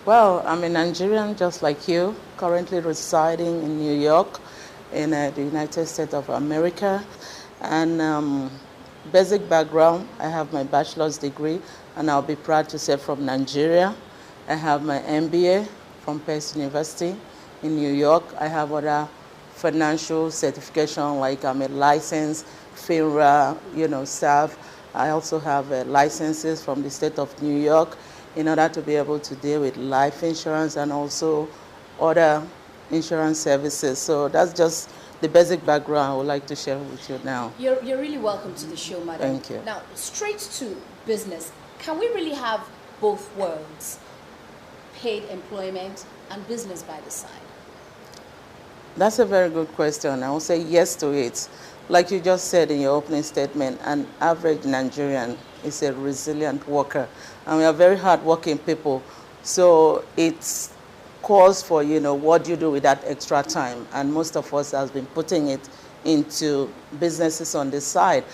Well, I'm a Nigerian just like you, currently residing in New York in the United States of America. And basic background, I have my bachelor's degree, and I'll be proud to say from Nigeria. I have my MBA from Pace University in New York. I have other financial certification, like I'm a licensed FINRA, staff. I also have licenses from the state of New York in order to be able to deal with life insurance and also other insurance services. So that's just the basic background I would like to share with you now. You're really welcome to the show, madam. Thank you. Now, straight to business. Can we really have both worlds, paid employment and business by the side? That's a very good question. I will say yes to it. Like you just said in your opening statement, an average Nigerian is a resilient worker, and we are very hardworking people. So it's calls for, what do you do with that extra time? And most of us has been putting it into businesses on the side.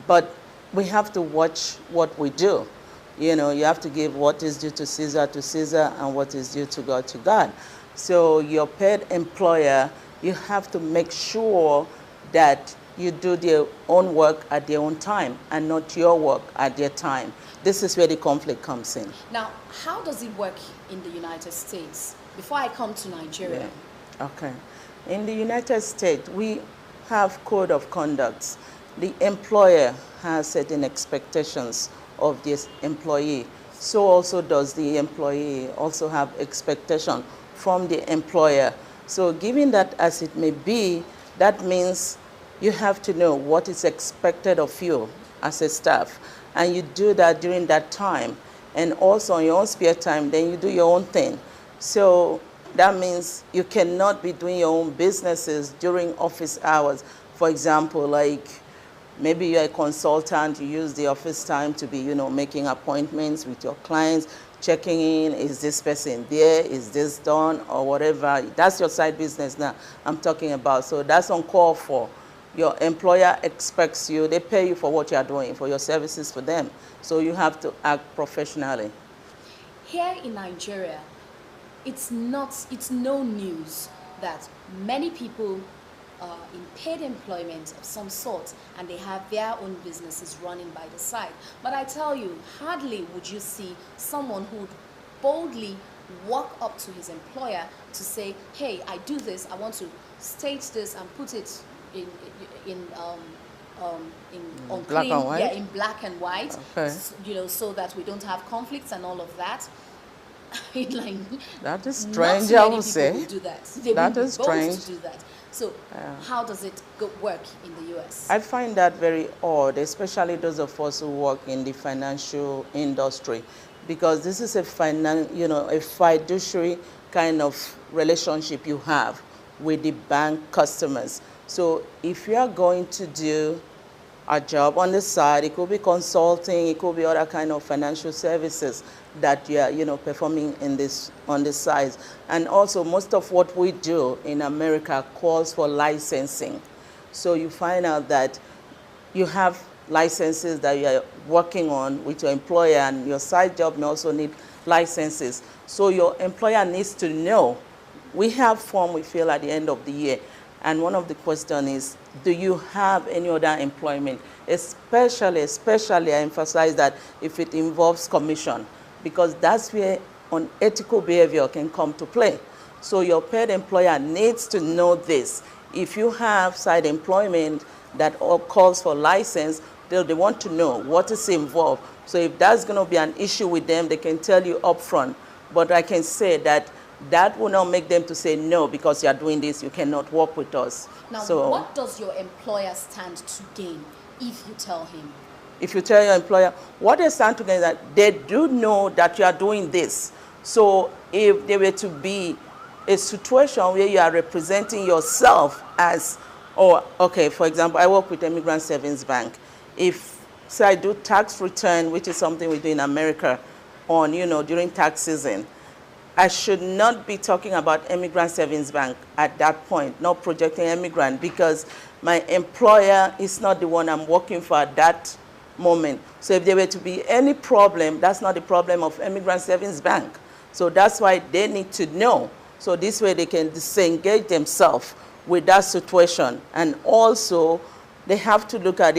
But we have to watch what we do. You have to give what is due to Caesar, and what is due to God. So your paid employer, you have to make sure that you do their own work at their own time and not your work at their time. This is where the conflict comes in. Now, how does it work in the United States? Before I come to Nigeria. Yeah. Okay. In the United States, we have code of conduct. The employer has certain expectations of this employee. So also does the employee also have expectation from the employer. So given that as it may be, that means you have to know what is expected of you as a staff, and you do that during that time. And also on your own spare time, then you do your own thing. So that means you cannot be doing your own businesses during office hours. For example, like maybe you're a consultant, you use the office time to be, making appointments with your clients, checking in, is this person there, is this done, or whatever. That's your side business now I'm talking about. So that's uncalled for. Your employer expects you, they pay you for what you're doing, for your services for them. So you have to act professionally. Here in Nigeria, it's no news that many people are in paid employment of some sort and they have their own businesses running by the side. But I tell you, hardly would you see someone who would boldly walk up to his employer to say, hey, I do this, I want to state this and put it in black and white? Yeah, in black and white. Okay. So that we don't have conflicts and all of that. That is strange, I would say. Will do that. They that will is strange. To do that. So how does it work in the U.S.? I find that very odd, especially those of us who work in the financial industry, because this is a fiduciary kind of relationship you have with the bank customers. So if you are going to do a job on the side, it could be consulting, it could be other kind of financial services that you are, performing on the side. And also most of what we do in America calls for licensing. So you find out that you have licenses that you are working on with your employer, and your side job may also need licenses. So your employer needs to know. We have form we fill at the end of the year. And one of the questions is, do you have any other employment? Especially, I emphasize that if it involves commission, because that's where unethical behavior can come to play. So your paid employer needs to know this. If you have side employment that all calls for license, they want to know what is involved. So if that's going to be an issue with them, they can tell you upfront. But I can say that will not make them to say, no, because you are doing this, you cannot work with us. Now, what does your employer stand to gain if you tell him? If you tell your employer, what they stand to gain is that they do know that you are doing this. So if there were to be a situation where you are representing yourself as, for example, I work with Immigrant Savings Bank. If, say, I do tax return, which is something we do in America during tax season, I should not be talking about Immigrant Savings Bank at that point, not projecting immigrant, because my employer is not the one I'm working for at that moment. So if there were to be any problem, that's not the problem of Immigrant Savings Bank. So that's why they need to know. So this way they can disengage themselves with that situation. And also, they have to look at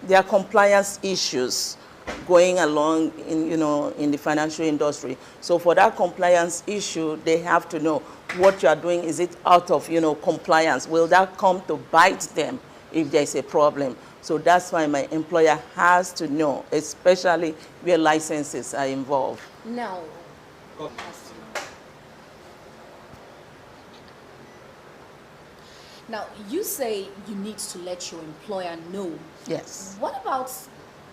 their compliance issues going along in the financial industry. So for that compliance issue, they have to know what you are doing. Is it out of compliance? Will that come to bite them if there's a problem? So that's why my employer has to know, especially where licenses are involved. Now, you say you need to let your employer know. Yes. What about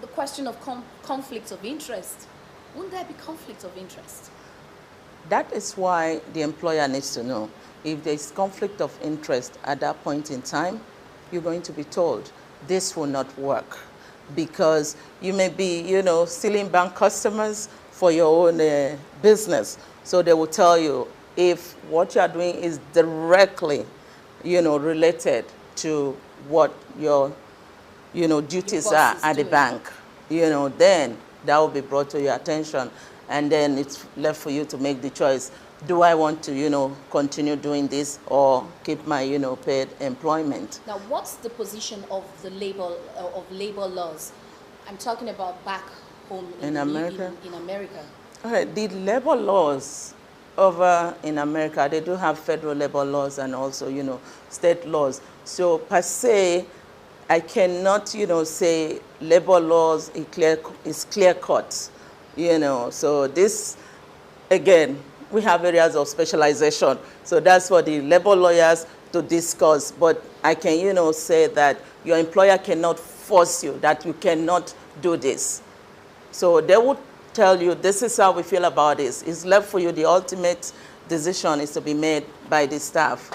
the question of conflict of interest? Wouldn't there be conflict of interest? That is why the employer needs to know. If there's conflict of interest at that point in time, you're going to be told this will not work, because you may be, stealing bank customers for your own business. So they will tell you if what you are doing is directly, related to what your, duties are at the bank, then that will be brought to your attention. And then it's left for you to make the choice. Do I want to, continue doing this or keep my, paid employment? Now, what's the position of the labor laws? I'm talking about back home in America. In America. All right, the labor laws over in America, they do have federal labor laws and also, state laws. So per se, I cannot, say labor laws is clear cut, So this, again, we have areas of specialization. So that's for the labor lawyers to discuss. But I can, say that your employer cannot force you, that you cannot do this. So they would tell you, this is how we feel about this. It's left for you. The ultimate decision is to be made by the staff.